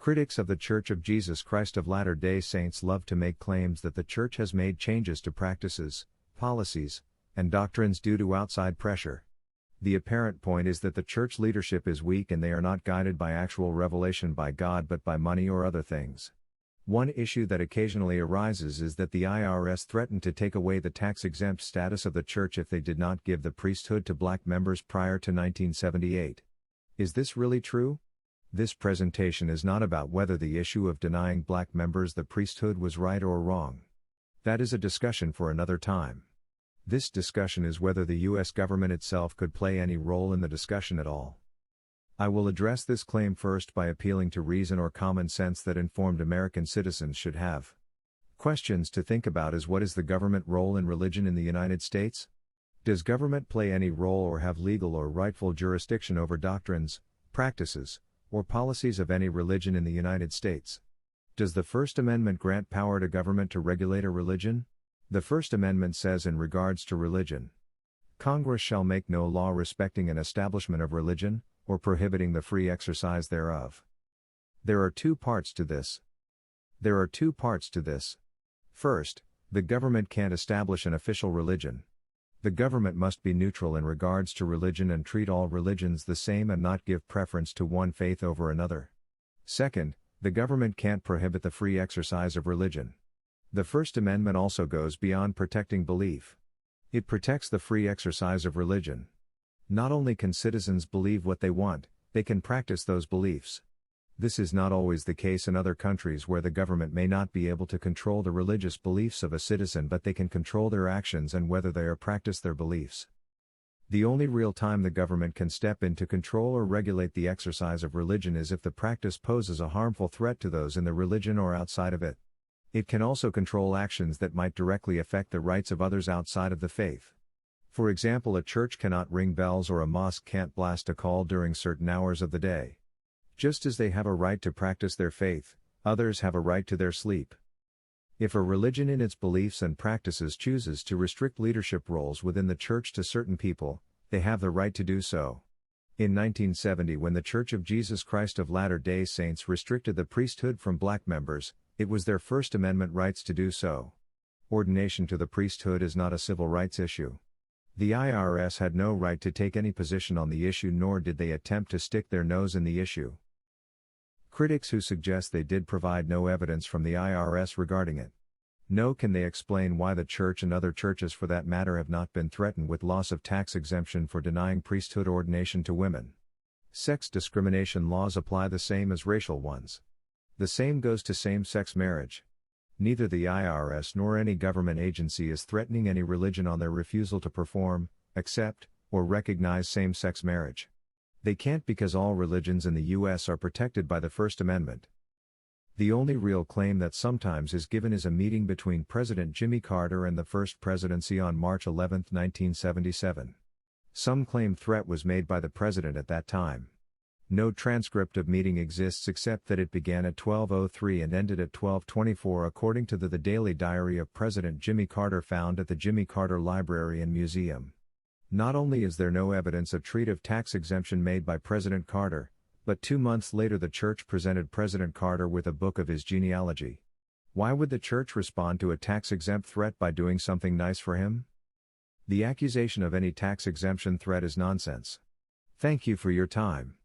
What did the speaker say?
Critics of the Church of Jesus Christ of Latter-day Saints love to make claims that the Church has made changes to practices, policies, and doctrines due to outside pressure. The apparent point is that the Church leadership is weak and they are not guided by actual revelation by God but by money or other things. One issue that occasionally arises is that the IRS threatened to take away the tax-exempt status of the Church if they did not give the priesthood to black members prior to 1978. Is this really true? This presentation is not about whether the issue of denying black members the priesthood was right or wrong. That is a discussion for another time. This discussion is whether the U.S. government itself could play any role in the discussion at all. I will address this claim first by appealing to reason or common sense that informed American citizens should have. Questions to think about is: what is the government role in religion in the United States? Does government play any role or have legal or rightful jurisdiction over doctrines, practices, or policies of any religion in the United States? Does the First Amendment grant power to government to regulate a religion? The First Amendment says in regards to religion, Congress shall make no law respecting an establishment of religion, or prohibiting the free exercise thereof. There are two parts to this. First, the government can't establish an official religion. The government must be neutral in regards to religion and treat all religions the same and not give preference to one faith over another. Second, the government can't prohibit the free exercise of religion. The First Amendment also goes beyond protecting belief. It protects the free exercise of religion. Not only can citizens believe what they want, they can practice those beliefs. This is not always the case in other countries where the government may not be able to control the religious beliefs of a citizen, but they can control their actions and whether they practice their beliefs. The only real time the government can step in to control or regulate the exercise of religion is if the practice poses a harmful threat to those in the religion or outside of it. It can also control actions that might directly affect the rights of others outside of the faith. For example, a church cannot ring bells or a mosque can't blast a call during certain hours of the day. Just as they have a right to practice their faith, others have a right to their sleep. If a religion in its beliefs and practices chooses to restrict leadership roles within the church to certain people, they have the right to do so. In 1970, when the Church of Jesus Christ of Latter-day Saints restricted the priesthood from black members, it was their First Amendment rights to do so. Ordination to the priesthood is not a civil rights issue. The IRS had no right to take any position on the issue, nor did they attempt to stick their nose in the issue. Critics who suggest they did provide no evidence from the IRS regarding it. Nor can they explain why the church and other churches for that matter have not been threatened with loss of tax exemption for denying priesthood ordination to women. Sex discrimination laws apply the same as racial ones. The same goes to same-sex marriage. Neither the IRS nor any government agency is threatening any religion on their refusal to perform, accept, or recognize same-sex marriage. They can't because all religions in the U.S. are protected by the First Amendment. The only real claim that sometimes is given is a meeting between President Jimmy Carter and the First Presidency on March 11, 1977. Some claim threat was made by the president at that time. No transcript of meeting exists except that it began at 12:03 and ended at 12:24 according to the Daily Diary of President Jimmy Carter found at the Jimmy Carter Library and Museum. Not only is there no evidence of treat of tax exemption made by President Carter, but 2 months later the church presented President Carter with a book of his genealogy. Why would the church respond to a tax-exempt threat by doing something nice for him? The accusation of any tax exemption threat is nonsense. Thank you for your time.